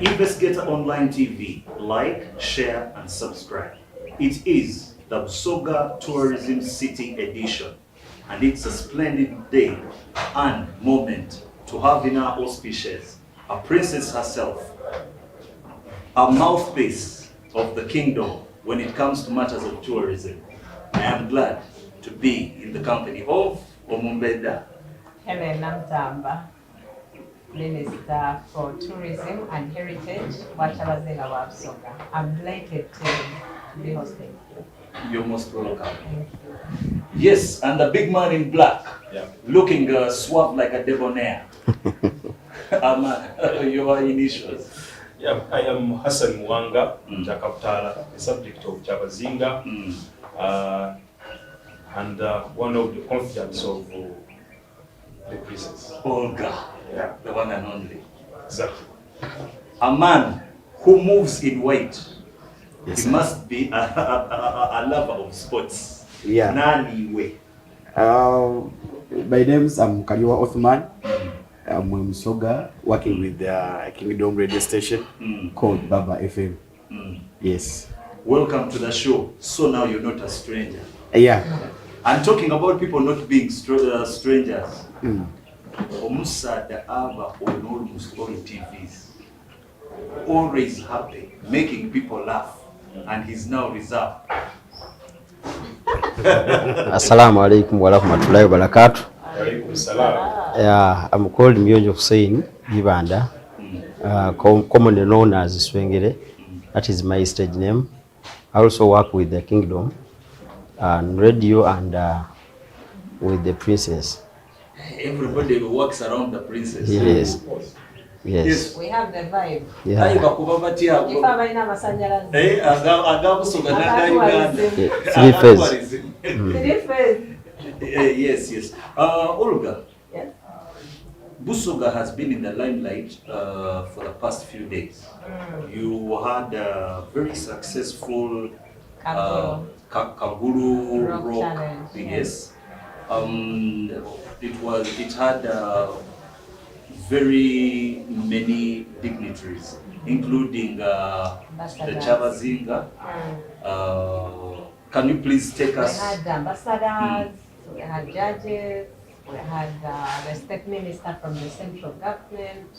Investigator Online TV, like, share, and subscribe. It is the Busoga Tourism City Edition, and it's a splendid day and moment to have in our auspicious a princess herself, a mouthpiece of the kingdom when it comes to matters of tourism. I am glad to be in the company of Omumbeda. Helen Namtamba, Minister for Tourism and Heritage, Wachabazenga wa Busoga. I'm delighted to be hosting. You're most welcome. Thank you. Yes, and the big man in black, looking suave like a debonair. Your initials. Yeah, I am Hassan Mwanga, Jakaptala, the subject of Chabazinga, and one of the confidants of the princess. Olga, the one and only. Exactly. A man who moves in white. Yes, he must be a lover of sports. Yeah. Nani way. My name is Kaliwa Othman. I'm in Busoga, working with the Kingdom radio station called Baba FM. Yes. Welcome to the show. So now you're not a stranger. Yeah. I'm talking about people not being strangers. Omusada Ava on almost all TVs. Always happy, making people laugh. And he's now reserved. Assalamu alaikum wa rahmatullahi wa barakatuh. Salam. I'm called Mionjo Hussein Bibanda, commonly known as Swengere. That is my stage name. I also work with the Kingdom and radio and with the princess. Everybody works around the princess. Yes. Yes. We have the vibe. Yeah. Three phase. Yes. Olga. Yes. Busoga has been in the limelight for the past few days. You had a very successful Kagulu rock challenge. Yes. It had very many dignitaries, including the Chabazinga. Can you please take us? We had ambassadors, we had judges, we had the state minister from the central government.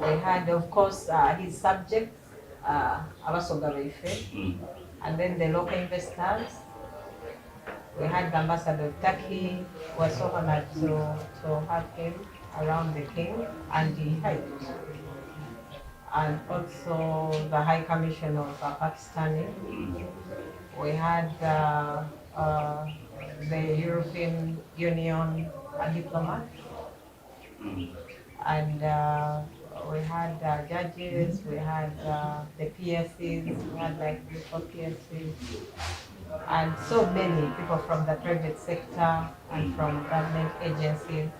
We had, of course, his subjects, Abasoga Beife, and then the local investors. We had the ambassador of Turkey. We were so honored to have him around the king and the Hajj. And also the High Commission of Pakistani. We had the European Union diplomat. And we had judges, we had the PSCs, we had like 4 PSCs, and so many people from the private sector and from government agencies.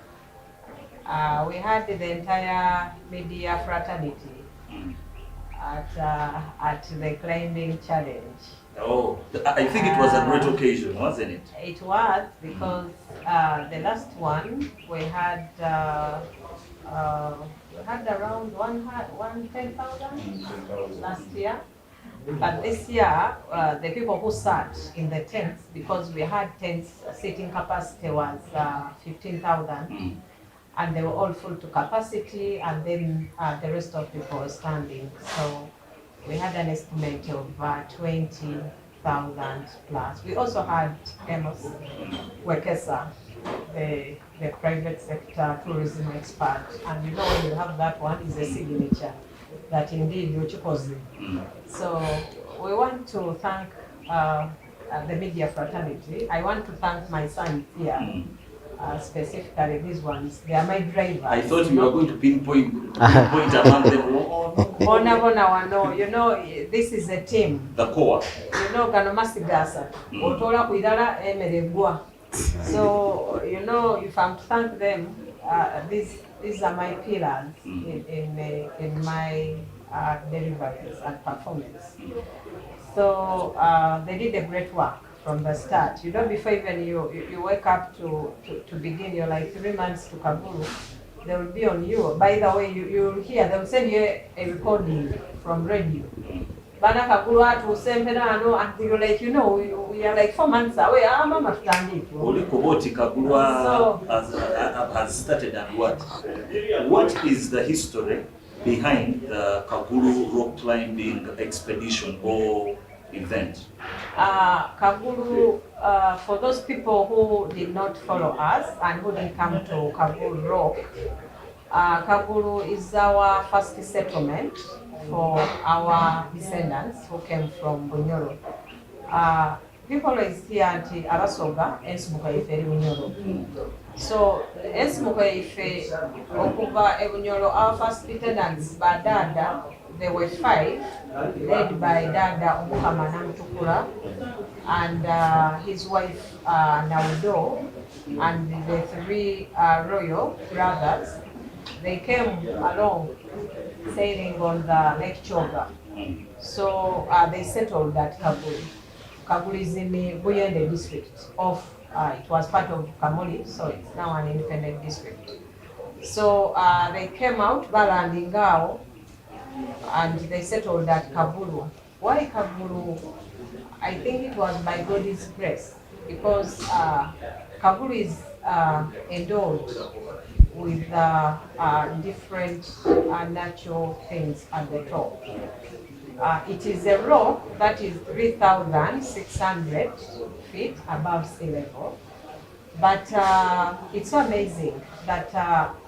We had the entire media fraternity at the climbing challenge. Oh, I think it was a great occasion, wasn't it? It was, because the last one we had around 110,000 last year. But this year, the people who sat in the tents, because we had tents, seating capacity was 15,000, and they were all full to capacity, and then the rest of people were standing. So we had an estimate of 20,000 plus. We also had Amos Wekesa, the private sector tourism expert, and you know when you have that one, is a signature that indeed you're choosing. So we want to thank the media fraternity. I want to thank my son here. Specifically these ones, they are my drivers. I thought you were going to pinpoint among them. No, you know, this is a team. The core. You know, Ganomasigasa, Otola Kuidala Emeregua. So, you know, if I'm to thank them, these are my pillars in my deliveries and performance. So they did a great work from the start. You know, before even you wake up to begin, you're like 3 months to Kagulu. they will be on you. By the way, you'll hear, they'll send you a recording from radio. Bana Kagulu atu semperano until like, you know, we are like 4 months away. Mama tutandiki. Olikoboti Kagulu has started and what? What is the history behind the Kagulu rock climbing expedition or event? Kagulu, for those people who did not follow us and who didn't come to Kagulu Rock, Kagulu is our first settlement for our descendants who came from Bunyoro. People is here until Abasoga, Ensimuka Ife Bunyoro. So Ensimuka Ife Okuva Bunyoro, our first lieutenants, Badada, there were 5, led by Dada Umukamana Mtukura and his wife Naudo, and the 3 royal brothers. They came along sailing on the Lake Choga. So they settled at Kagulu. Kagulu is in the Buyende district of, it was part of Kamuli, so it's now an independent district. So they came out, Balandingao, and they settled at Kagulu. Why Kagulu? I think it was by God's grace, because Kagulu is endowed with different natural things at the top. It is a rock that is 3,600 feet above sea level. But it's so amazing that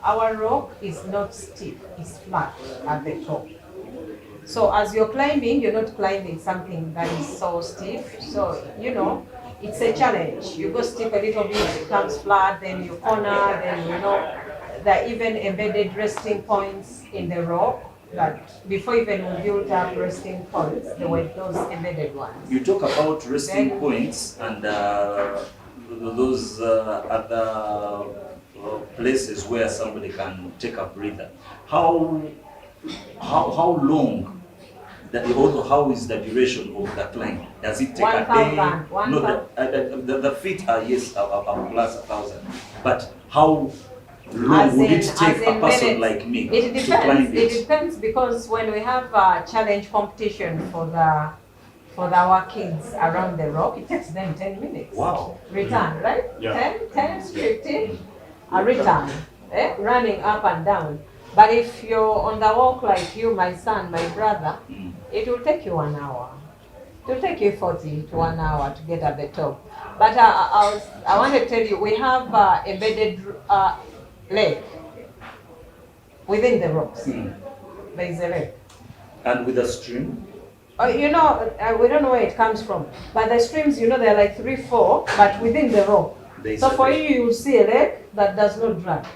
our rock is not steep, it's flat at the top. So as you're climbing, you're not climbing something that is so steep. So, you know, it's a challenge. You go steep a little bit, it becomes flat, then you corner, then you know, there are even embedded resting points in the rock. That before even we built up resting points, there were those embedded ones. You talk about resting points and those other places where somebody can take a breather. How long? Also, how is the duration of the climb? Does it take a day? No, the feet are yes, plus 1,000. But how long would it take a person like me to climb it? It depends, because when we have a challenge competition for our kids around the rock, it takes them 10 minutes. Wow. Return, right? Yeah. 10, 15, a return, running up and down. But if you're on the walk like you, my son, my brother, it will take you 1 hour. It will take you 40 to 1 hour to get at the top. But I want to tell you, we have embedded lake within the rocks. There is a lake. And with a stream? You know, we don't know where it comes from. But the streams, you know, they're like 3, 4, but within the rock. So for you, you will see a lake that does not drag.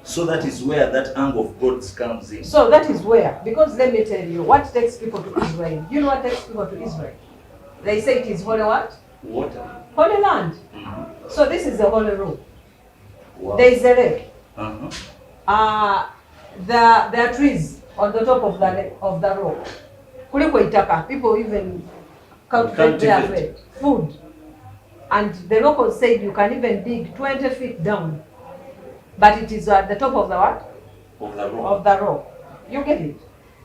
So that is where that angle of gods comes in. So that is where, because let me tell you, what takes people to Israel? You know what takes people to Israel? They say it is holy what? Water. Holy land. So this is the holy room. Wow. There is a lake. There are trees on the top of the rock. Kuliko itaka, people even cultivate their food. And the locals said you can even dig 20 feet down. But it is at the top of the what? Of the rock. You get it?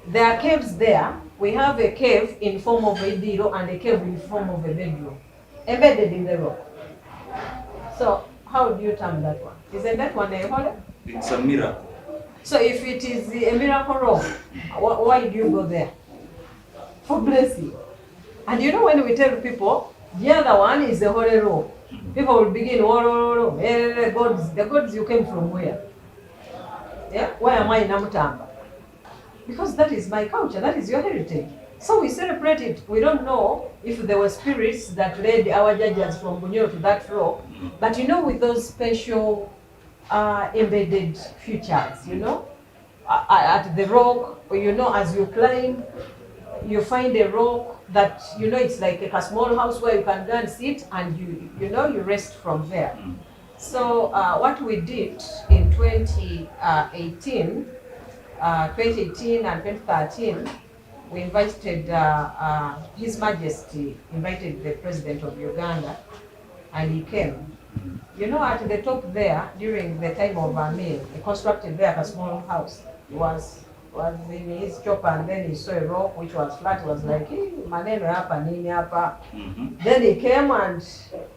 There are caves there. We have a cave in form of a diro and a cave in form of a bedroom, embedded in the rock. So how do you term that one? Isn't that one a holy? It's a miracle. So if it is a miracle rock, why do you go there? For blessing. And you know, when we tell people, the other one is the holy rock, people will begin, the gods you came from where? Yeah? Why am I in Namutamba? Because that is my culture, that is your heritage. So we celebrate it. We don't know if there were spirits that led our judges from Bunyoro to that rock, but you know, with those special embedded features, you know, at the rock, you know, as you climb, you find a rock that, you know, it's like a small house where you can go and sit and you know, you rest from there. So what we did in 2018 and 2013, we invited, His Majesty invited the President of Uganda and he came. You know, at the top there, during the time of our meal, he constructed there a small house. He was in his chopper, and then he saw a rock which was flat. He was like, hey, maneno hapa, nini hapa. Then he came and said,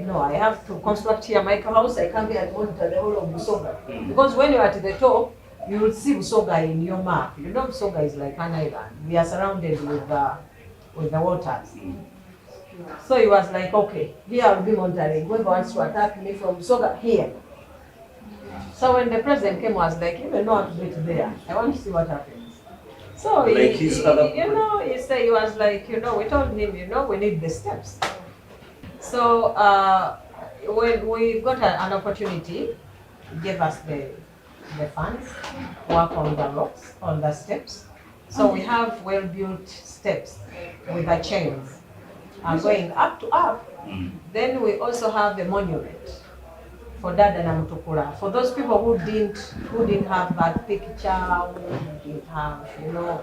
no, I have to construct here my house. I can't be and monitor the whole of Busoga. Because when you're at the top, you will see Busoga in your map. You know, Busoga is like an island. We are surrounded with the waters. So he was like, okay, here I'll be monitoring. Whoever wants to attack me from Busoga, here. So when the president came, I was like, you don't know how to do it there. I want to see what happens. So like he said, he was like, we told him, we need the steps. So when we got an opportunity, he gave us the funds, work on the rocks, on the steps. So we have well-built steps with the chains going up to up. Then we also have the monument for Dada na Mutukula. For those people who didn't have that picture, who didn't have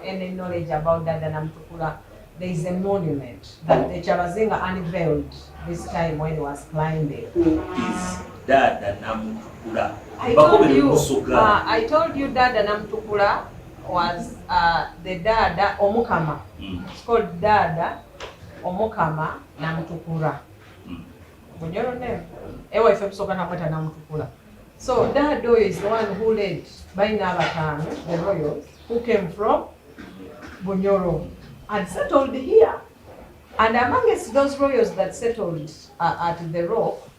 any knowledge about Dada na Mutukula, there is a monument that the Chalazinga unveiled this time when he was climbing. Who is Dada na Mutukula? I told you Dada na Mutukula was the Dada Omukama. It's called Dada Omukama na Mutukula. So Dado is the one who led Bainabatan, the royals, who came from Bunyoro and settled here. And amongst those royals that settled at the rock,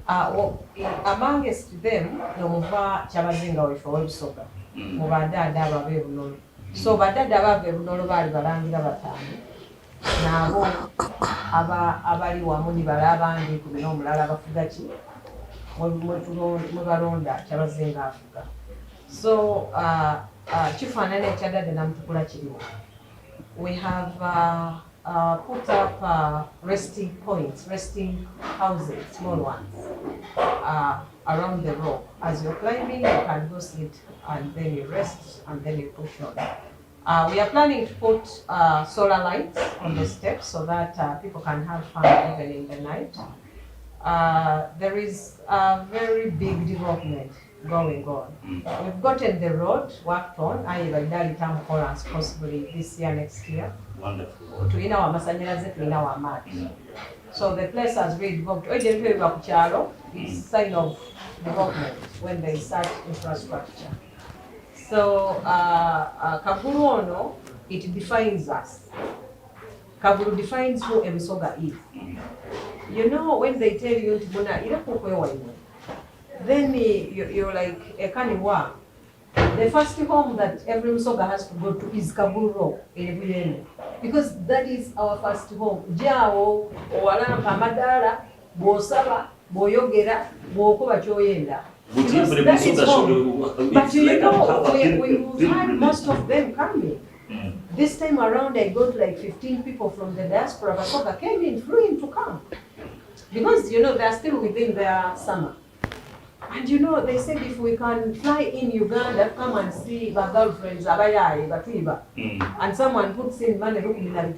amongst them, Nomuva Chabazinga Wefosoga, Mubadada Babevunolo. So Badada Babevunolo Barangira Batani. Nabo abali wamuni balabandi kubino omulala bafuga ki mubalonda Kyabazinga afuga. So kifaanana ekya Dada na Mutukula kiriwo. We have put up resting points, resting houses, small ones, around the rock. As you're climbing, you can go sit and then you rest and then you push on. We are planning to put solar lights on the steps so that people can have fun even in the night. There is a very big development going on. We've gotten the road worked on, by Dali Town Collins, possibly this year, next year. Wonderful. To in our Masanyalaze, to in our mat. So the place has really developed. It's a sign of development when there is such infrastructure. So Kagulu ono, it defines us. Kagulu defines who Ebusoga is. You know, when they tell you then you're like a kaniwa. The first home that every Musoga has to go to is Kagulu Rock in Ebuyene, because that is our first home. Jao, Owalampa Madara, Bosaba, Boyogera, Bokoba Choyenda. Because that is home. But we had most of them coming. This time around, I got like 15 people from the diaspora. Basoga flew in to come. Because, they are still within their summer. And they said if we can fly in Uganda, come and see our girlfriends, Abayai, Batuiba, and someone puts in money, maybe $1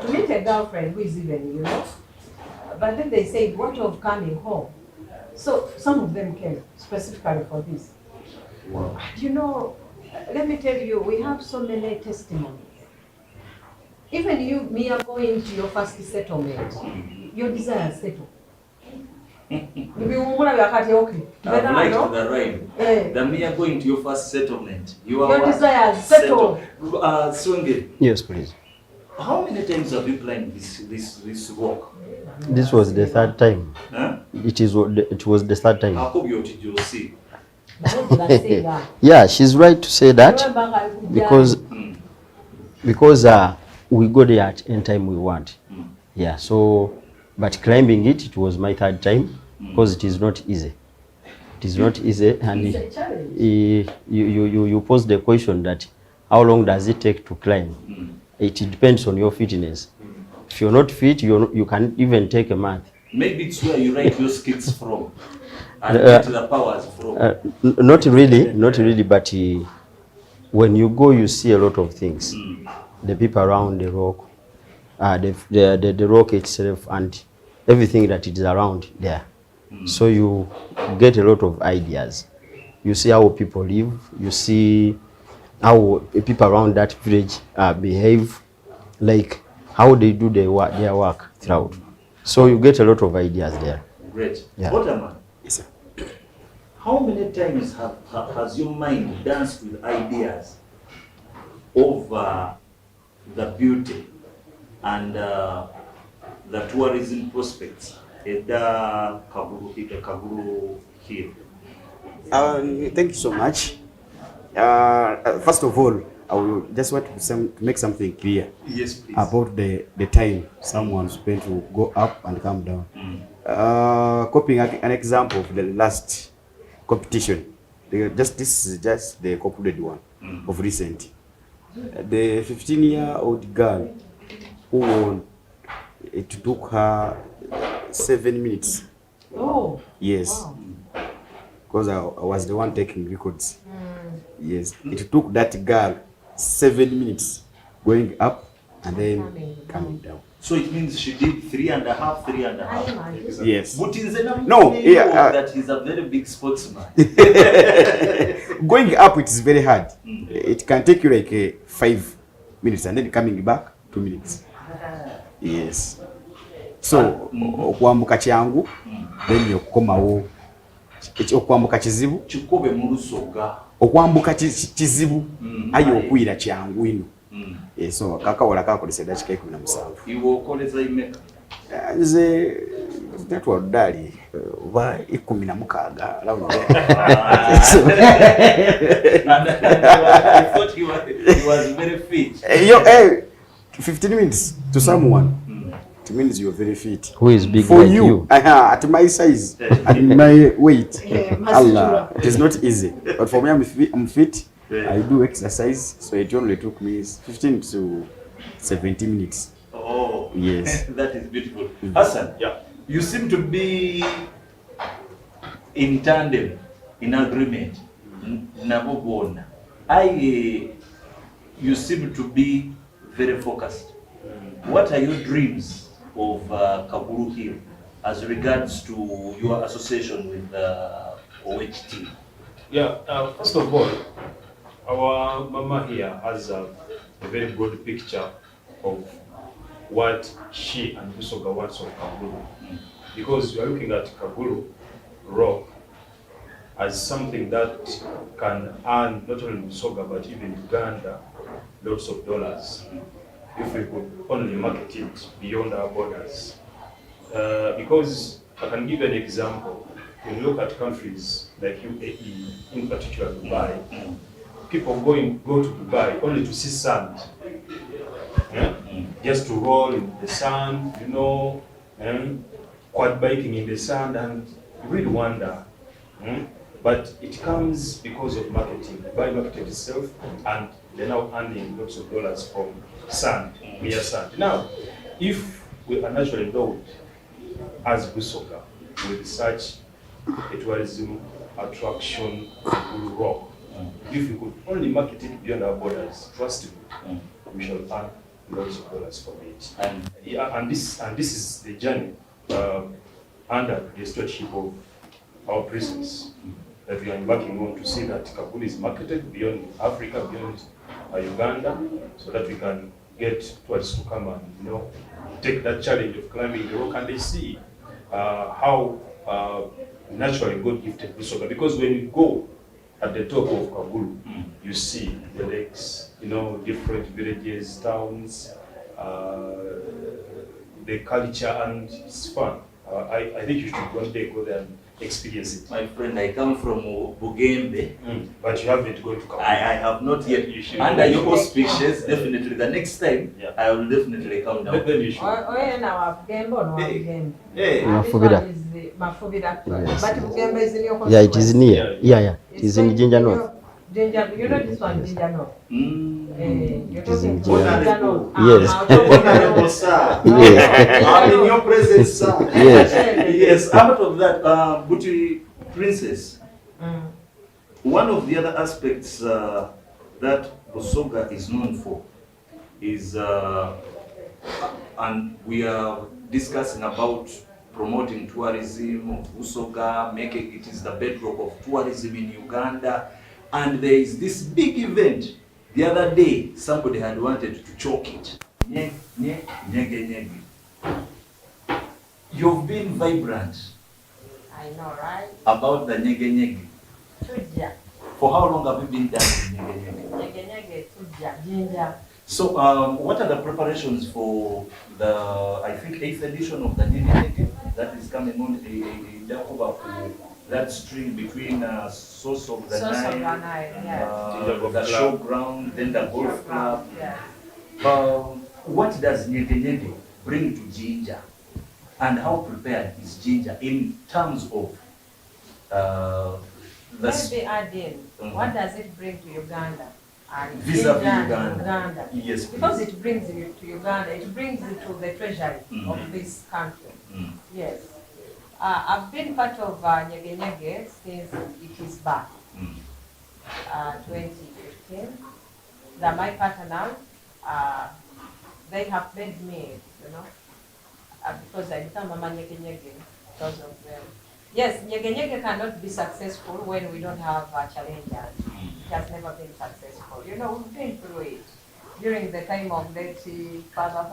to meet a girlfriend who is even, But then they said, what of coming home? So some of them came specifically for this. Wow. And let me tell you, we have so many testimonies. Even you, Mia, going to your first settlement, your desire settle. I've liked the rhyme. The Mia going to your first settlement. Your desires settle. Swingi. Yes, please. How many times have you climbed this walk? This was the third time. Huh? It was the third time. I hope you see. Yeah, she's right to say that because we go there at any time we want. Yeah, so but climbing it was my third time because it is not easy. It is not easy, and you pose the question that how long does it take to climb? It depends on your fitness. If you're not fit, you can even take a month. Maybe it's where you write your skills from and get the powers from. Not really, but when you go, you see a lot of things. The people around the rock, the rock itself and everything that is around there. So you get a lot of ideas. You see how people live, you see how people around that village behave, like how they do their work throughout. So you get a lot of ideas there. Great. Yeah. Waterman, Yes, sir. how many times has your mind danced with ideas over the beauty and the tourism prospects at the Kagulu Hill? Thank you so much. First of all, I will just want to make something clear Yes, please. about the time someone spent to go up and come down. Copying an example of the last competition, this is just the concluded one of recent. The 15-year-old girl who won, it took her 7 minutes. Oh. Yes. Wow. Because I was the one taking records. Yes, it took that girl 7 minutes going up and then coming down. So it means she did 3.5, 3.5. Yes. But in the No, yeah, that he's a very big sportsman. Going up, it is very hard. It can take you like 5 minutes and then coming back 2 minutes. Yes. So okwambuka kyangu then yokomawo okwambuka kizibu Chikobe murusoga. okwambuka kizibu ayo okwira kyangu ino. So kakawola kakolesa dakika 17. Iwe okoleza imeka. Nze natwa dali oba 16 around there. And I thought he was very fit. 15 minutes to someone. It means you're very fit. Who is big For like you? At my size and my weight, Allah, it is not easy. But for me, I'm fit. I do exercise, so it only took me 15 to 17 minutes. Oh, yes. That is beautiful. Hassan, Yeah. you seem to be in tandem, in agreement. Nabobona. You seem to be very focused. What are your dreams of Kagulu Hill as regards to your association with OHT? Yeah, first of all, our mama here has a very good picture of what she and Busoga wants of Kagulu. Because we are looking at Kagulu rock as something that can earn not only Busoga but even Uganda lots of dollars if we could only market it beyond our borders. Because I can give an example. When you look at countries like UAE, in particular Dubai, people go to Dubai only to see sand. Yeah? Just to roll in the sand, quad biking in the sand, and you really wonder. But it comes because of marketing. Dubai marketed itself, and they're now earning lots of dollars from sand, mere sand. Now, if we are naturally endowed as Busoga with such a tourism attraction, Kagulu rock, if we could only market it beyond our borders, trust me, we shall earn lots of dollars from it. And this is the journey under the stewardship of our prisons that we are embarking on, to see that Kagulu is marketed beyond Africa, beyond Uganda, so that we can get tourists to come and take that challenge of climbing the rock, and they see how naturally God gifted Busoga. Because when you go at the top of Kagulu, you see the lakes, different villages, towns, the culture, and it's fun. I think you should one day go there and experience it. My friend, I come from Bugembe. But you haven't gone to Kagulu. I have not yet. You should. Under your auspices, definitely. The next time, Yeah. I will definitely come down. Then you should. Oye na Wabugembe or no Wabugembe? Hey. This Mafubira. one is the Mafubira. Yes. But Bugembe is in your Yeah, it is near. Yeah. Yeah. It is in Jinja North. Jinja, you know this one, Jinja North. You're It is in talking Jinja. Jinja North. Yes. Honorable sir. Yes. I'm in your presence, sir. Yes. Yes. Out of that, Buti Princess, one of the other aspects that Busoga is known for is and we are discussing about promoting tourism of Busoga, making it is the bedrock of tourism in Uganda. And there is this big event. The other day, somebody had wanted to choke it. Nyege. You've been vibrant. I know, right? About the nyege. Tuja. For how long have you been dancing nyege? Nyege, tuja, jinja. So, what are the preparations for the, I think, 8th edition of the nyege that is coming on in Jacoba, that string between Source of the Nile, Yeah. the showground, then the golf club. Yeah. What does nyege bring to Jinja, and how prepared is Jinja in terms of the Maybe adding, what does it bring to Uganda? And vis-a-vis Jinja Uganda? Yes, because please. it brings it to Uganda, it brings it to the treasury of this country. Yes. I've been part of nyege since it is back, 2015. My partner, they have made me, because I become a nyege because of them. Yes, nyege cannot be successful when we don't have challengers. It has never been successful. We've been through it. During the time of late Father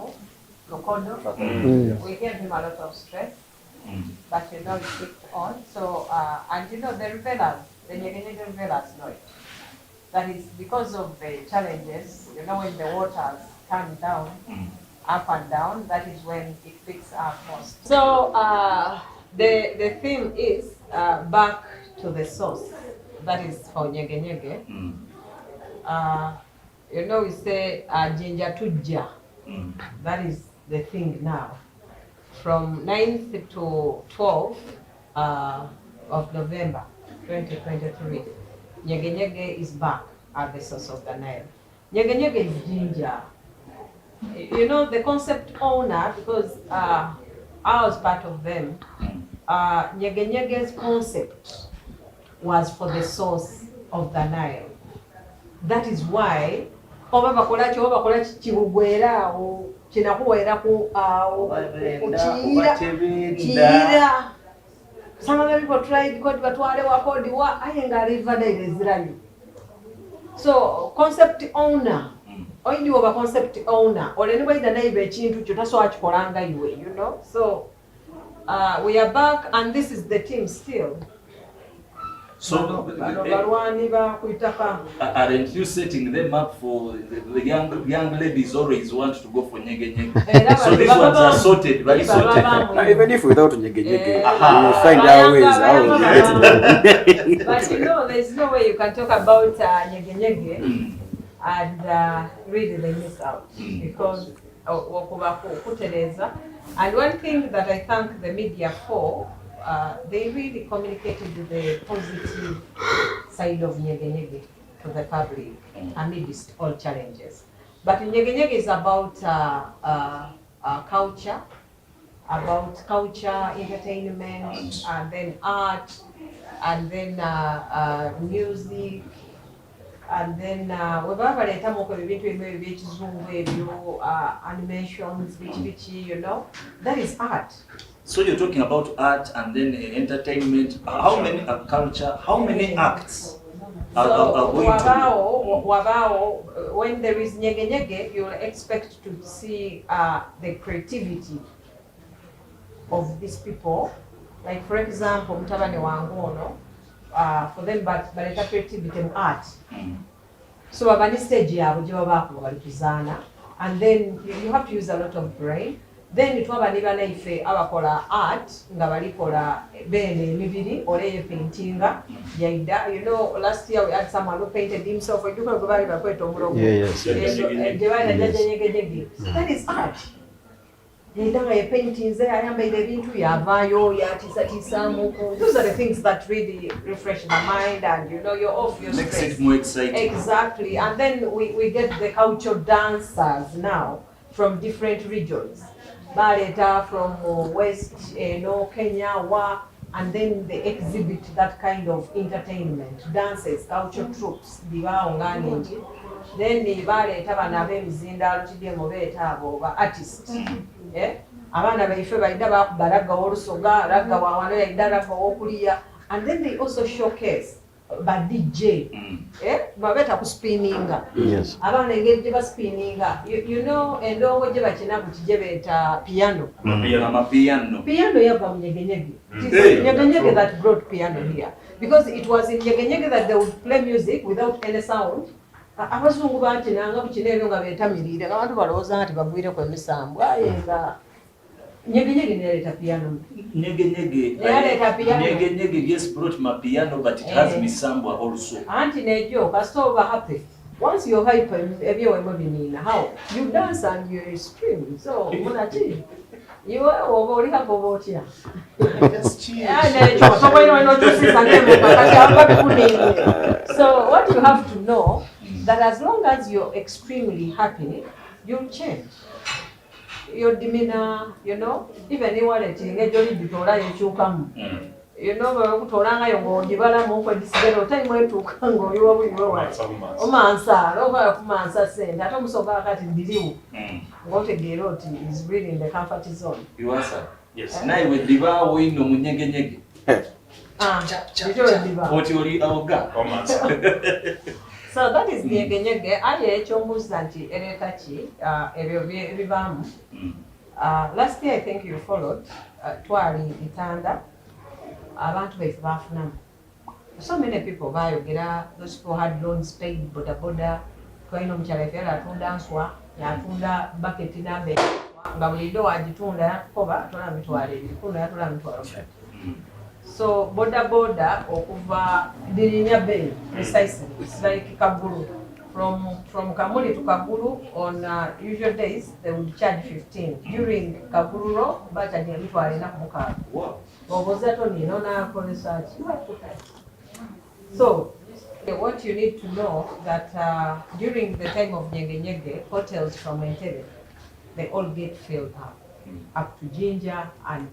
Lokodo, we gave him a lot of stress, but it kicked on. So, and the rebellers, the nyege rebellers know it. That is because of the challenges, when the waters turn down, up and down, that is when it picks up most. So, the theme is back to the source. That is for nyege. We say Jinja tuja. That is the thing now. From 9th to 12th of November 2023, nyege is back at the source of the Nile. Nyege is Jinja. The concept owner, because I was part of them, nyege's concept was for the source of the Nile. That is why oba bakola kibugwera awo kinakuwaira ku awo kiyira. Some other people tried kodi batwale wa kodi wa ayenga river daire zirani. So concept owner, oyindi oba concept owner olenibwa ida naibe ekintu kyo tasobola kikolanga iwe, So we are back, and this is the team still. So, aren't you setting them up for the young ladies always want to go for nyege? So these ones are sorted, very sorted. Even if without nyege, you find our ways how to get it. But there's no way you can talk about nyege and really they miss out because and one thing that I thank the media for, they really communicated the positive side of nyege to the public amidst all challenges. But nyege is about culture, entertainment, and then art, and then music, and then animations, that is art. So you're talking about art and then entertainment. How many culture? How many acts are going to? When there is nyege, you'll expect to see the creativity of these people. Like for example, Mtabane Wangono, for them, but creativity and art. So abani stage yabo gye babako balituzana, and then you have to use a lot of brain. Then twaba libana ife abakola art nga balikola bene emibiri oleye paintinga yaida. Last year we had someone who painted himself. We do go bali bakweta omulogo. Yes. That is art. Yaida paintings ayambaire ebintu yavayo yatisamu. Those are the things that really refresh the mind, and you're off your stress. Makes it more exciting. Exactly. And then we get the cultural dancers now from different regions. Baleta from West, Kenya, and then they exhibit that kind of entertainment, dances, culture troops, then baleeta bano ab'emizindaalo kidyemu beeta abo ba artist abaana baife baida bakuba ragga w'olusoga ragga wawano yaida ragga w'okuliya, and then they also showcase ba DJ babeta ku spinninga abaana engeri gye baspinninga you know endongo gye bakina ku kije beeta piano piano yava mu nyegenyege. It is nyegenyege that brought piano here because it was in nyegenyege that they would play music without any sound. Abazungu bakinanga ku kino ebyo nga beetamiriire abantu balowooza nti bagwireko emisambu aye nga nyegenyege neyaleeta piano. Nyegenyege just brought my piano, but it has misambwa also. Anti nejo kasita oba happy. Once you're hyper, ebyowemu biniina, how? You dance and you scream. So, munachi. You are over happy about here. So, what you have to know, that as long as you're extremely happy, you'll change. Your demeanor, you know, even in what it is, you know, bakutolanga yo ng'ogibala mu kwedisigala otayimwe etuuka ng'oliwa buyiwewa omansa oba kumansa sente ate omusooka akati ndiriwo ng'otegeera oti is really in the comfort zone. Iwasa, yes. Naye weddibaawo ino mu nyegenyege ekyo weddibaawo oti oli awoga omansa. So that is nyegenyege. Aye ekyombuuza nti ereeta ki ebyo ebibaamu. Last year I think you followed twali Itanda. Abantu baife bafunamu. So many people bayogera, those people had loans paid, boda boda. Twalina omukyala yaffe yali atunda nswa, yatunda bucket n'abe nga buliddwo wagitunda yakukoba tola mitwalo ebiri, kuno yatola mitwalo 30. So boda boda okuva dirinya bay precisely, it's like Kagulu. From Kamuli to Kagulu on usual days they would charge 15. During Kagulu row, but at the mitwalo ena kumukaaga. Wow. So, what you need to know that during the time of Nyege Nyege, hotels from Entebbe, they all get filled up to Jinja and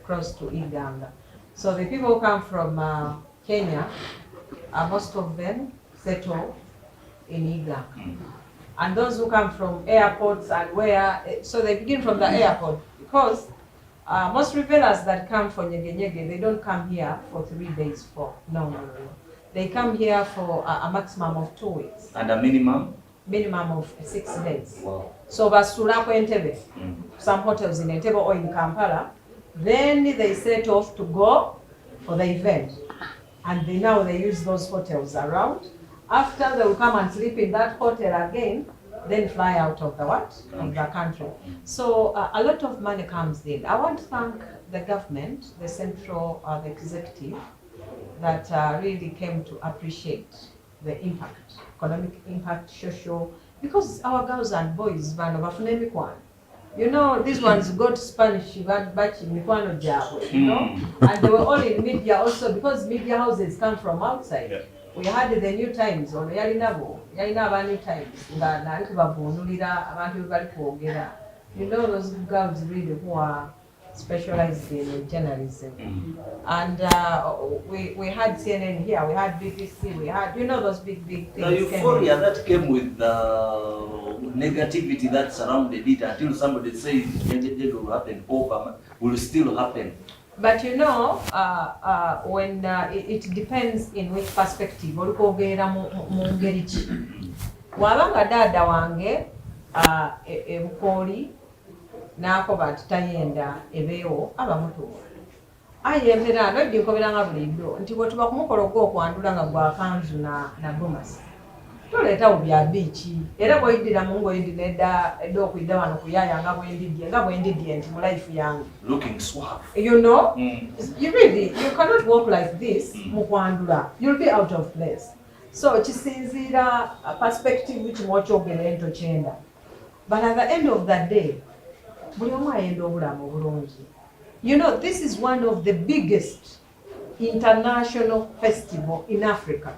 close to Iganga. So the people who come from Kenya, most of them settle in Iganga. And those who come from airports and so they begin from the airport because most revelers that come for Nyege Nyege, they don't come here for 3 days. No. They come here for a maximum of 2 weeks. And a minimum? Minimum of 6 days. Wow. So basula ko Entebbe, some hotels in Entebbe or in Kampala, then they set off to go for the event. And now they use those hotels around. After they will come and sleep in that hotel again, then fly out of the country. So a lot of money comes in. I want to thank the government, the central, the executive, that really came to appreciate the impact, economic impact, social, because our girls and boys, you know, these ones got Spanish, you know, and they were all in media also, because media houses come from outside. Yeah. We had the New Times on Yalinabo, New Times, you know those girls really who are specialized in journalism. And we had CNN here, we had BBC, we had, you know, those big things. The euphoria that came with the negativity that surrounded it until somebody says it will happen, will still happen. But you know, when it depends in which perspective. Wabanga dada wange ebukoli nakoba tutayenda ebeewo abamutuufu. Ayemera nodi nkobiranga bulindo nti bwe tuba kumukola okwandula nga gwa kanzu na gomasi. Toleeta bya bichi era bw'oyiddira mu ng'oyiddira edda okuyidda wano kuyaya nga bwendidye nti mu life yange. Looking suave. You know, you cannot walk like this mu kwandula. You'll be out of place. So kisinziira perspective kimwokyogera ento kyenda. But at the end of the day, buli omu ayenda obulamu obulungi. You know, this is one of the biggest international festival in Africa.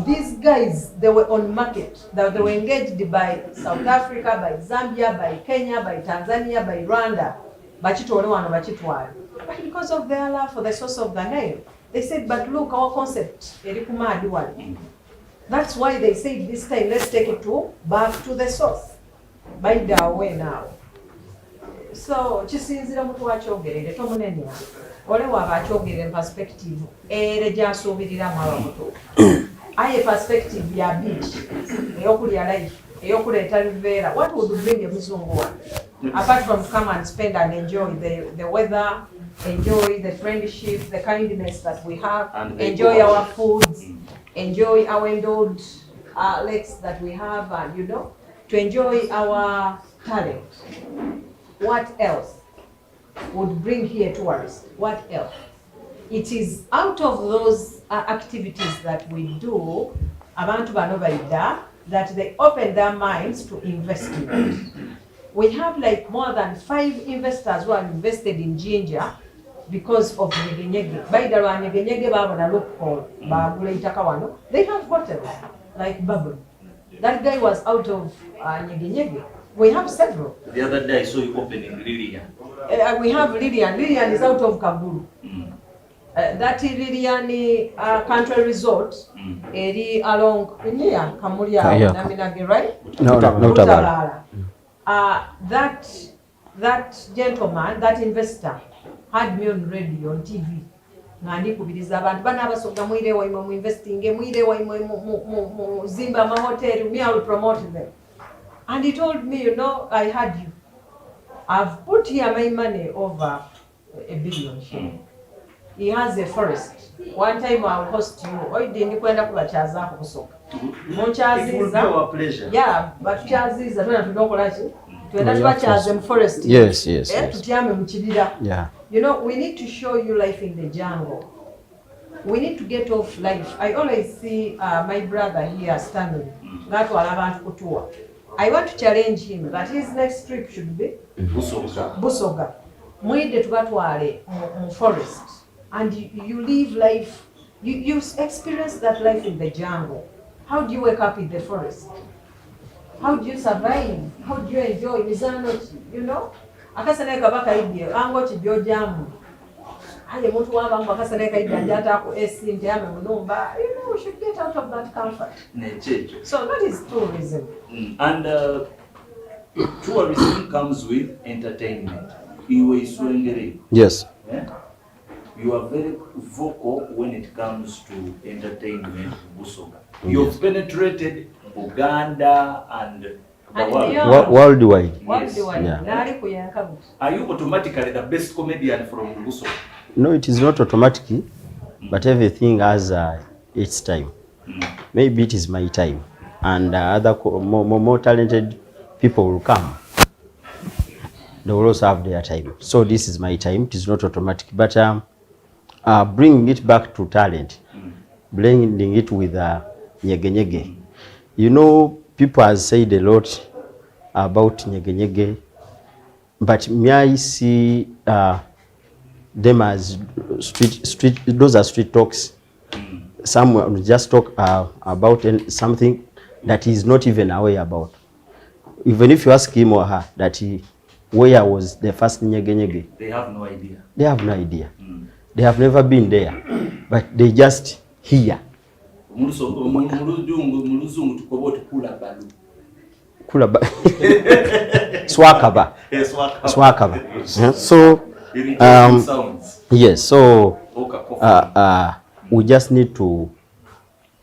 These guys, they were on market. They were engaged by South Africa, by Zambia, by Kenya, by Tanzania, by Rwanda. But because of their love for the source of the name, they said, but look, our concept, That's why they say this time, let's take it back to the source. By the way now. So, chisinzira mutu wachyogerere tomunenya. Ole waba achyogerere perspective ere gyasuubirira mwaba mutu. Aye perspective ya beach, eyokulya life, eyokuleeta Rivera. What would bring a Muzungu one? Apart from come and spend and enjoy the weather, enjoy the friendship, the kindness that we have, and enjoy our foods, enjoy our endowed lakes that we have, and you know, to enjoy our talent. What else would bring here tourists? What else? It is out of those activities that we do, abantu bano baida, that they open their minds to invest in it. We have like more than 5 investors who are invested in Jinja because of Nyegenyege. Baida lwa Nyegenyege babona local bagula itaka wano. They have hotels like Bubble. That guy was out of Nyegenyege. We have several. The other day I saw you opening Lilian. We have Lilian. Lilian is out of Kagulu. That Lilian country resort, eri along near Kamulia, Naminage, right? No, Tabara. That gentleman, that investor, had me on radio, on TV. Ngandi kubiriza abantu bana abasoga mwire wa mu investing, mwire wa mu zimba ma hotel, me I will promote them. And he told me, you know, I heard you. I've put here my money over $1 billion. He has a forest. One time I'll host you. Oi dindi kwenda kubachaza kusoka. It will be our pleasure. Yeah, but chaziza tuna tunokola chi. Tuenda tubachaze mu forest. Yes. Tutiame mu kibira. Yeah. You know, we need to show you life in the jungle. We need to get off life. I always see my brother here standing. That abantu kutua. I want to challenge him that his next trip should be Busoga. Mwide tubatwale mu forest. And you live life, you experience that life in the jungle. How do you wake up in the forest? How do you survive? How do you enjoy mizanochi? You know? Akasaneka baka ibye, angochi byojamu. Aye muntu wabanga akasaneka ibye njata ku AC ndiame munumba. You know, we should get out of that comfort. So that is tourism. And tourism comes with entertainment. Iwe iswengere. Yes. Yeah? You are very vocal when it comes to entertainment, Busoga. You've penetrated Uganda and the world. Worldwide. Yes. Yeah. Are you automatically the best comedian from Busoga? No, it is not automatic, but everything has its time. Maybe it is my time, and other more talented people will come. They will also have their time. So this is my time. It is not automatic, but bringing it back to talent, blending it with Nyegenyege. You know, people have said a lot about Nyegenyege, but may I see them as street. Those are street talks. Some will just talk about something that he is not even aware about. Even if you ask him or her that where was the first Nyegenyege, they have no idea. They have no idea. They have never been there, but they just hear. Swakaba. Swakaba. So, yes, so we just need to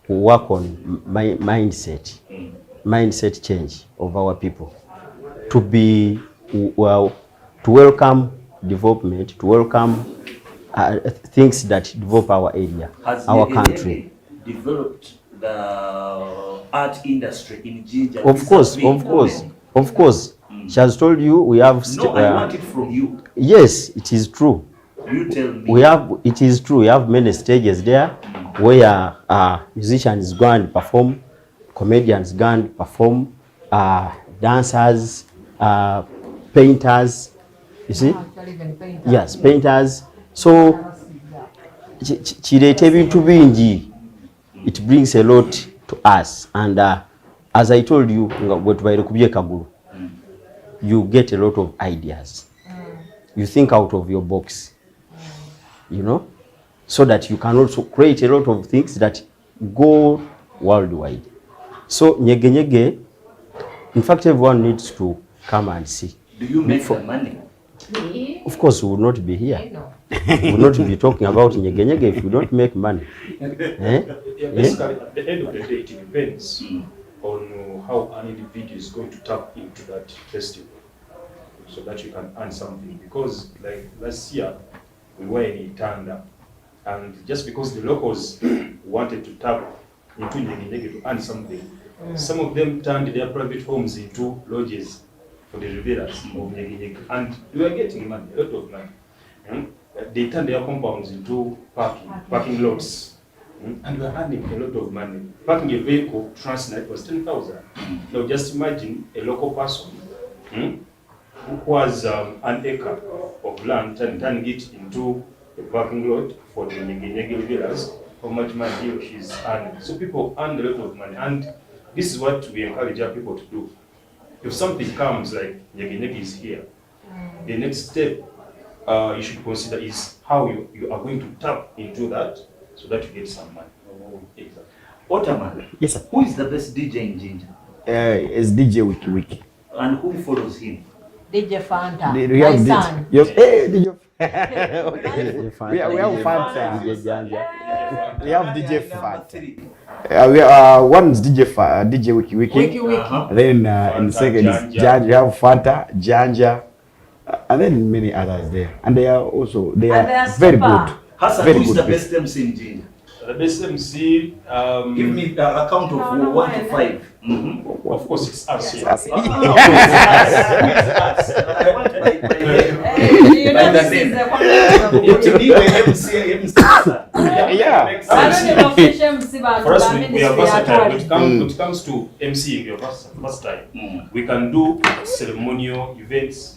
work on mindset change of our people, to be to welcome development, to welcome things that develop our area, our country. Developed the art industry in Jinja? Of course. She has told you we have. No, I want it from you. Yes, it is true. You tell me. It is true. We have many stages there where musicians go and perform, comedians go and perform, dancers, painters. You see? Yes, painters. So it brings a lot to us, and as I told you, you get a lot of ideas. You think out of your box, you know, so that you can also create a lot of things that go worldwide. So Nyege Nyege, in fact, everyone needs to come and see. Do you make the money? Of course, we would not be here. I know. We would not be talking about Nyege Nyege if we don't make money. Yeah, basically, at the end of the day, it depends on how an individual is going to tap into that festival so that you can earn something. Because, like last year, we were in Itanda, and just because the locals wanted to tap into Nyege Nyege to earn something, some of them turned their private homes into lodges for the revelers of Nyege Nyege, and we were getting money, a lot of money. They turned their compounds into parking lots. And we're earning a lot of money. Parking a vehicle Transnight was 10,000. Now just imagine a local person who has an acre of land and turning it into a parking lot for the Nyege Nyege villas, how much money he or she is earning. So people earn a lot of money, and this is what we encourage our people to do. If something comes like Nyege Nyege is here, the next step you should consider is how you are going to tap into that so that you get some money. Exactly. Ottoman, Yes, sir. who is the best DJ in Jinja? It's DJ Wiki. And who follows him? DJ Fanta. We have My DJ. son. Yes. Hey, DJ. We have DJ Fanta. Jinja. We have DJ Number Fanta. 3. One is DJ Wiki. Wiki. Then in second is Jinja. Janja. We have Fanta, Janja, and then many others there. And they are also they are very super. good. Hassan, Very who is good the people. best MC in Jinja? The best MC, Give me a count of No, 1 to no. 5. of course, it's us here. Us. I want by You know, the this name. is the connection It of need a MC Hassan. Yeah. I don't even official MC, but For us, I we mean, are it's versatile. When actually. it comes to MCing, we are versatile. We can do ceremonial events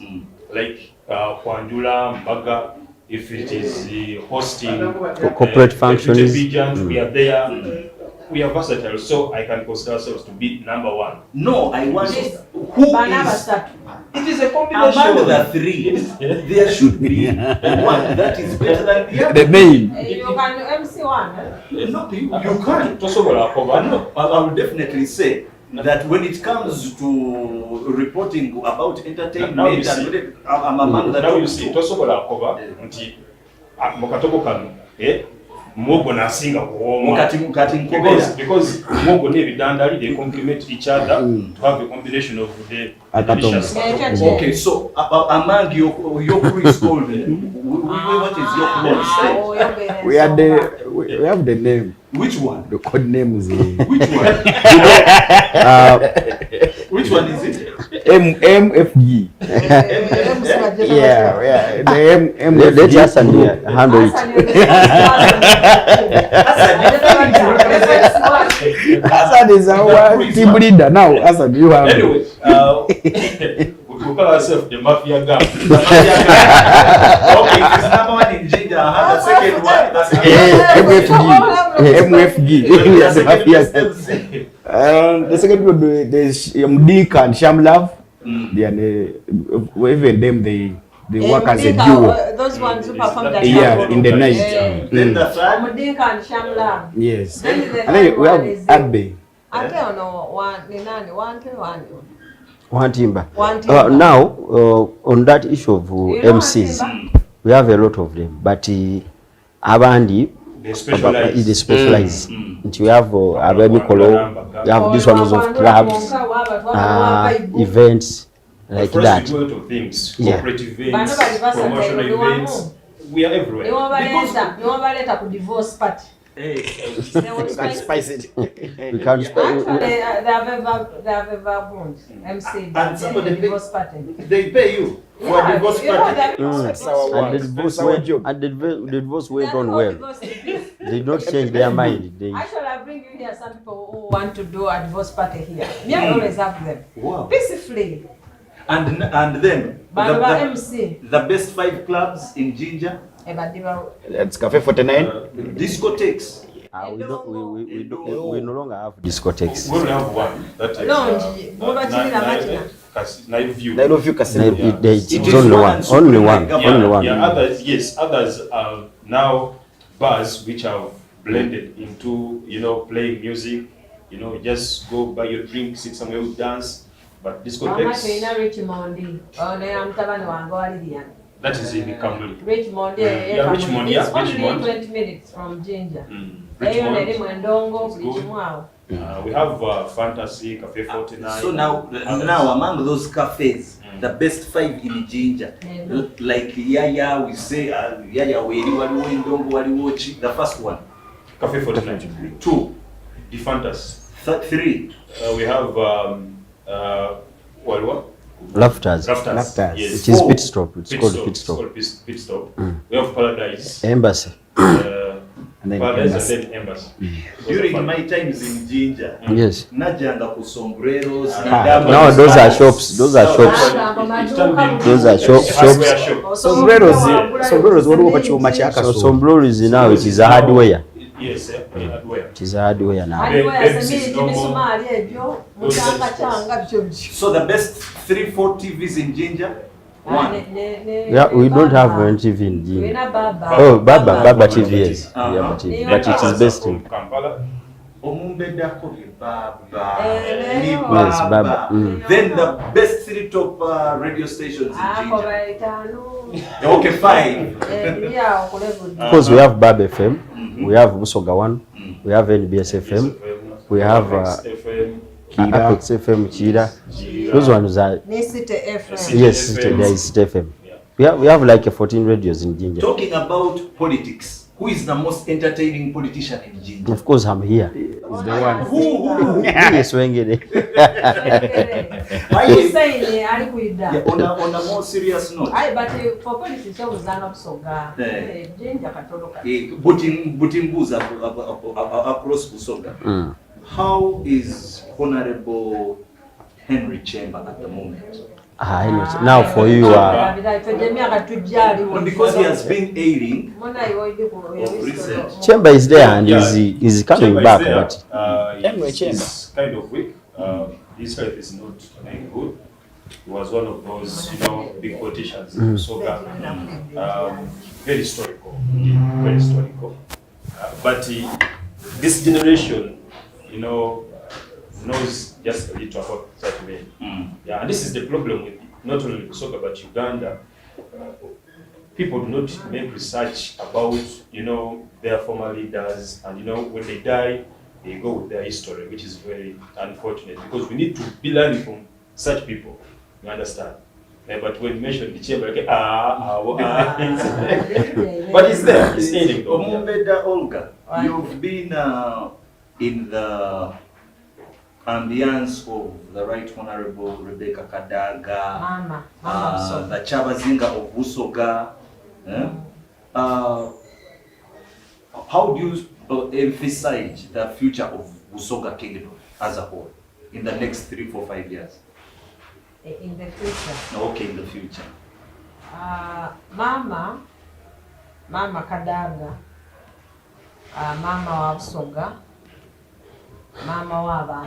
like Kwanjula, Mbaga. If it is hosting corporate functions. we are there. We are versatile, so I can consider ourselves to be number one. No, I want Yes. who Banana is. start. It is a combination Among of the 3. There should be one that is better than the other. The name. You can MC one. No, you can't. Tosobola akoba. No, I will definitely say that when it comes to reporting about entertainment, Now you see. I'm among the Now you top see, 2. tosobola akoba nti mukatoko kano muogo nasinga kuwoma. Mukati nkobera. Because muogo n'ebidandali they complement each other to have a combination of the delicious Akatongo. Okay, so among your crew is called, what is your crew? Say. We have the name. Which one? The code name is Which one? Which one is it? MFG. Yeah. The MFG. Let us handle it. Hassan is our team leader now. Hassan, you have. Anyway, we call ourselves the Mafia Gang. Okay, this is number 1 in Jinja. I have the second one. That's MFG. the Yes, second yes. best MC. The second one, there's Mdik and Shamlav. They are even them they work as a duo. Those ones who performed at Yeah, in the night. Then the third. Omudinka and Shamla. Yes. Then the And then we third have one is Abe. I don't know one. Ni nani? One. Wantimba. Wantimba. Now, on that issue of You know MCs, Wantimba? we have a lot of them, but abandi They specialize. they specialize. We have Abemikolo, we have this one of clubs, events like For us, that. we do a lot of things. Yeah. Corporate events, Bano bali versatile, promotional ni wamu. events. We are everywhere. Niwabaleta ku divorce party. Hey. They will spice it. We can Actually, they have ever won MC And somebody the divorce party. They pay you for a divorce party. That's our work. and the divorce That's our went, job. and the divorce went on well. They did not change their mind. They Actually, I bring you here some people who want to do a divorce party here. Me, I always have them. Wow. Peacefully. And then Banaba MC. the best 5 clubs in Jinja, That's Cafe 49. discotheques. we no longer have discotheques. We only have one. That is, Longi, muba chimira matina. Night View. I love you, Casino. It's It is only one one, and only super one, like only one. Yeah, others are now bars which have blended into, playing music, you know, just go buy your drink, sit somewhere, we dance. But discotheques. Richmond. That is in Kagulu. Richmond, Yeah, Richmond, it's yeah, only Richmond. 20 minutes from Jinja. Richmond. We have Fantasy, Cafe 49. So now among those cafes, the best 5 in Jinja, like Yaya, we say Yaya, the first one. Cafe 49. 2. The Fantasy. 3. We have what? Laughters. Yes. Which is pit stop. It's called pit stop. Pit stop. We have Paradise. Embassy. And then Paradise and then Embassy. During my times in Jinja, Yes. najanga ku sombreros. No, those are shops. Those are shops. Those are shops. Sombreros waliwo pa kyuma kya So kasooli. sombreros now it is a hardware. Yes, hardware. It is a hardware now. So the best 3-4 TVs in Jinja? 1. Yeah, we don't have an TV in Jinja. Oh, Baba TV, yes. We have a TV, but it is best in Kampala. Yes, Baba. Then the best 3 top radio stations in Jinja. Okay, 5. Because we have Baba FM, we have Busoga 1, we have NBS FM, we have FM. Apex FM, Chida. Those ones are, City FM. yes, there is City FM. We have like 14 radios in Jinja. Talking about politics, who is the most entertaining politician in Jinja? Of course, I'm here. Is the one. Who? Yes, Wengere. Yeah, on a more serious note, But for politics, I was not so bad. Butimbuza across Busoga. How is Honorable Henry Chamber at the moment? I know. Now for you, Because he has been ailing of recent. Chamber is there and is coming Chamber back, is there. but He's kind of weak. His health is not very good. He was one of those, big politicians in Soga. Very historical. Very historical. But this generation, knows just a little about such men. Yeah, and this is the problem with not only Soga but Uganda. People do not make research about, their former leaders, and when they die, they go with their history, which is very unfortunate because we need to be learning from such people. You understand? But when you mention the chamber, like, but it's there. It's ailing though. Omumbeda Olga, you've been in the ambience of the Right Honorable Rebecca Kadaga, the Chabazinga of Busoga. How do you emphasize the future of Busoga Kingdom as a whole in the next 3, 4, 5 years? In the future. Okay, in the future. Mama Kadaga, Mama wa Busoga, Mama wa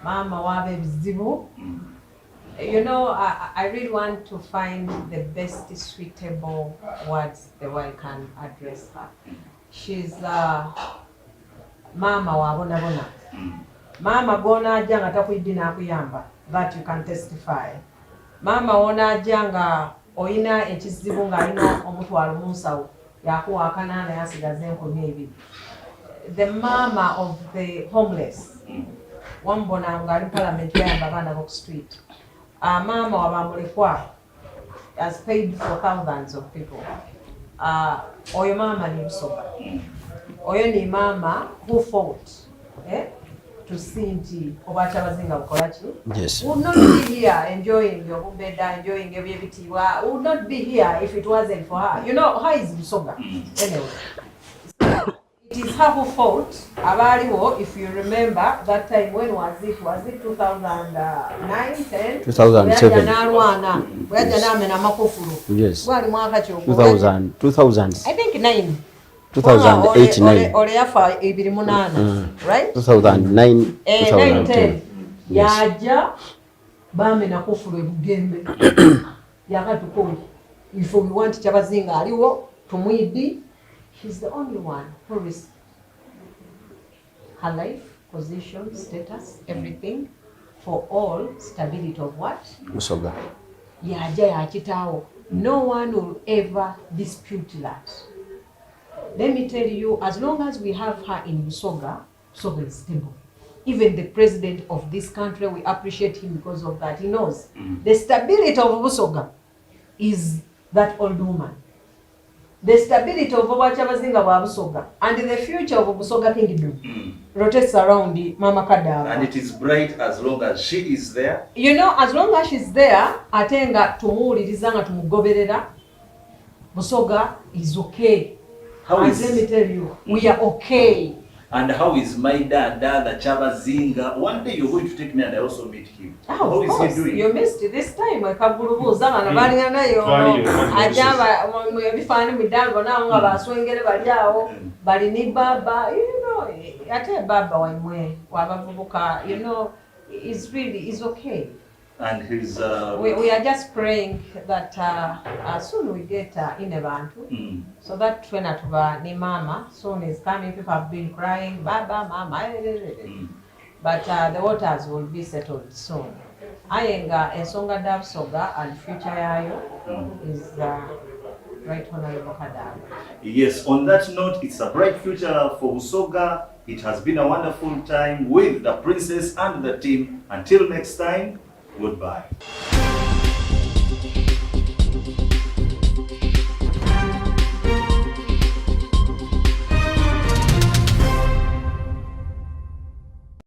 Mama wa Bebizibu. I really want to find the best suitable words the way I can address her. She's Mama wa bona bona. Mama gona janga takuidina kuyamba, that you can testify. Mama ona janga oina ekizibu nga alina omutwalo munsawo yakuwakana na yasigaze enkomi ebiri. The mama of the homeless. Wambona nga ali parliament yamba abana boku street. Mama wa bamulekwa has paid for thousands of people. Oyo mama ni Busoga. Oyo ni mama who fought to see nti obacha bazinga bukolaki. yes. Would not be here enjoying your beda, enjoying ebitiwa. Would not be here if it wasn't for her. Her is Busoga. Anyway. It is her who fought. Abaliwo, if you remember, that time, when was it? Was it 2009, 10? 2007. Yes. 2000. I think 9. 2008, 9. Right? 2009, 2010. 2010. Yes. Yaja bamena kufulu ebugembe. Yakatukoli. If we want Chabazinga aliwo tumwidi. He's the only one her life, position, status, everything, for all stability of what? Busoga. Yaja yakitawo. No one will ever dispute that. Let me tell you, as long as we have her in Busoga, Busoga is stable. Even the president of this country, we appreciate him because of that. He knows the stability of Busoga is that old woman. The stability of Wachabazinga wa Busoga and the future of Busoga Kingdom rotates around the Mama Kadava. And it is bright as long as she is there. You know, as long as she's there, atenga tumuwulirizanga tumugoberera, Busoga is okay. How and is- let me tell you, we are okay. And how is my dad, the Chabazinga? One day you're going to take me and I also meet him. Oh, How of is course, he doing? you missed it this time. Kagulu buuzanga nabalinga nayo ajaba mu ebifaananyi middango nawo nga baswengere bali awo bali ni baba, you know, ate baba waimwe wabavubuka, you know, is okay. And his We are just praying that soon we get in Abantu, so that when atuba ni mama soon is coming. People have been crying, baba, mama, but the waters will be settled soon. Ayenga ensonga da Busoga and future yayo is right honorable Kadava. Yes, on that note, it's a bright future for Busoga. It has been a wonderful time with the princess and the team. Until next time, goodbye.